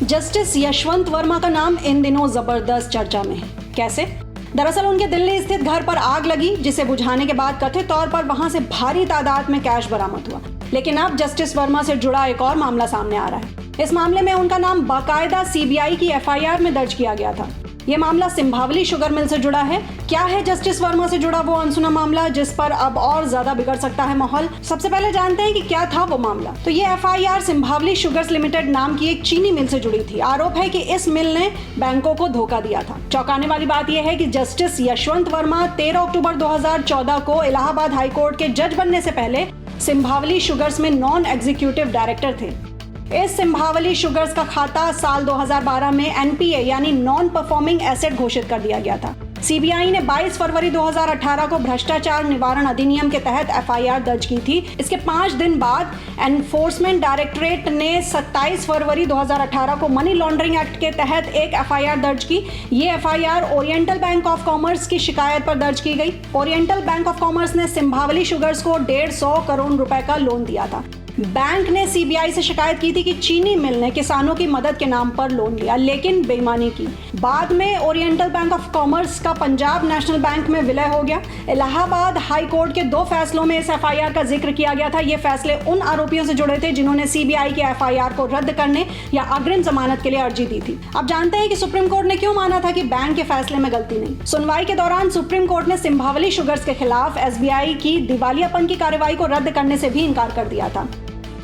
Justice Yashwant Verma का नाम इन दिनों जबरदस्त चर्चा में है। कैसे? दरअसल उनके दिल्ली स्थित घर पर आग लगी, जिसे बुझाने के बाद कथित तौर पर वहां से भारी तादाद में कैश बरामद हुआ। लेकिन अब जस्टिस वर्मा से जुड़ा एक और मामला सामने आ रहा है। इस मामले में उनका नाम बाकायदा सीबीआई की एफआईआर में दर्ज किया गया था। ये मामला सिंभावली शुगर मिल से जुड़ा है। क्या है जस्टिस वर्मा से जुड़ा वो अनसुना मामला जिस पर अब और ज्यादा बिगड़ सकता है माहौल? सबसे पहले जानते हैं कि क्या था वो मामला। तो ये एफआईआर सिंभावली शुगर्स लिमिटेड नाम की एक चीनी मिल से जुड़ी थी। आरोप है कि इस मिल ने बैंकों को धोखा दिया था। चौंकाने वाली बात यह है कि जस्टिस यशवंत वर्मा 13 अक्टूबर 2014 को इलाहाबाद हाईकोर्ट के जज बनने से पहले सिंभावली शुगर्स में नॉन एग्जीक्यूटिव डायरेक्टर थे। इस सिंभावली शुगर्स का खाता साल 2012 में एनपीए यानी नॉन परफॉर्मिंग एसेट घोषित कर दिया गया था। सीबीआई ने 22 फरवरी 2018 को भ्रष्टाचार निवारण अधिनियम के तहत एफआईआर दर्ज की थी। इसके 5 दिन बाद एनफोर्समेंट डायरेक्टरेट ने 27 फरवरी 2018 को मनी लॉन्ड्रिंग एक्ट के तहत एक एफआईआर दर्ज की। ये FIR oriental bank of commerce की शिकायत पर दर्ज की गई। ओरिएंटल बैंक ऑफ कॉमर्स ने सिंभावली शुगर्स को 150 करोड़ रुपए का लोन दिया था। बैंक ने सीबीआई से शिकायत की थी कि चीनी मिल ने किसानों की मदद के नाम पर लोन लिया, लेकिन बेईमानी की। बाद में ओरिएंटल बैंक ऑफ कॉमर्स का पंजाब नेशनल बैंक में विलय हो गया। इलाहाबाद हाई कोर्ट के 2 फैसलों में इस एफआईआर का जिक्र किया गया था। ये फैसले उन आरोपियों से जुड़े थे जिन्होंने सीबीआई के एफआईआर को रद्द करने या अग्रिम जमानत के लिए अर्जी दी थी। अब जानते हैं कि सुप्रीम कोर्ट ने क्यों माना था कि बैंक के फैसले में गलती नहीं। सुनवाई के दौरान सुप्रीम कोर्ट ने सिंभावली शुगर्स के खिलाफ एसबीआई की दिवालियापन की कार्रवाई को रद्द करने से भी इनकार कर दिया था।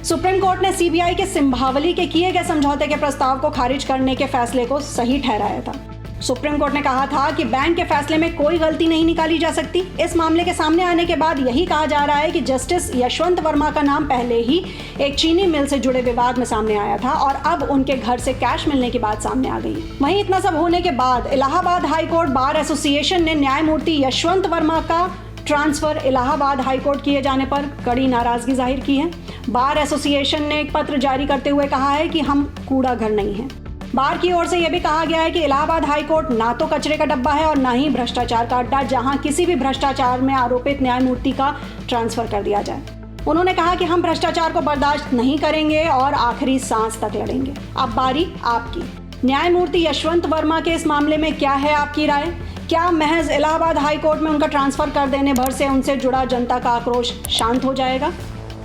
सुप्रीम कोर्ट ने सीबीआई के सिंभावली के किए गए समझौते के प्रस्ताव को खारिज करने के फैसले को सही ठहराया था। सुप्रीम कोर्ट ने कहा था कि बैंक के फैसले में कोई गलती नहीं निकाली जा सकती। इस मामले के सामने आने के बाद यही कहा जा रहा है कि जस्टिस यशवंत वर्मा का नाम पहले ही एक चीनी मिल से जुड़े विवाद में सामने आया था और अब उनके घर से कैश मिलने की बात सामने आ गई। वहीं इतना सब होने के बाद Allahabad high court bar association ने न्यायमूर्ति यशवंत वर्मा का ट्रांसफर इलाहाबाद हाईकोर्ट किए जाने पर कड़ी नाराजगी जाहिर की है। बार एसोसिएशन ने एक पत्र जारी करते हुए कहा है कि हम कूड़ा घर नहीं हैं। बार की ओर से यह भी कहा गया है कि इलाहाबाद हाईकोर्ट ना तो कचरे का डब्बा है और ना ही भ्रष्टाचार का अड्डा, जहां किसी भी भ्रष्टाचार में आरोपित न्यायमूर्ति का ट्रांसफर कर दिया जाए। उन्होंने कहा कि हम भ्रष्टाचार को बर्दाश्त नहीं करेंगे और आखिरी सांस तक लड़ेंगे। अब बारी आपकी। न्यायमूर्ति यशवंत वर्मा के इस मामले में क्या है आपकी राय? क्या महज इलाहाबाद हाई कोर्ट में उनका ट्रांसफर कर देने भर से उनसे जुड़ा जनता का आक्रोश शांत हो जाएगा?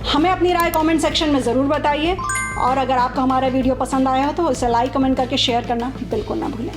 हमें अपनी राय कमेंट सेक्शन में ज़रूर बताइए और अगर आपको हमारा वीडियो पसंद आया हो तो इसे लाइक कमेंट करके शेयर करना बिल्कुल ना भूलें।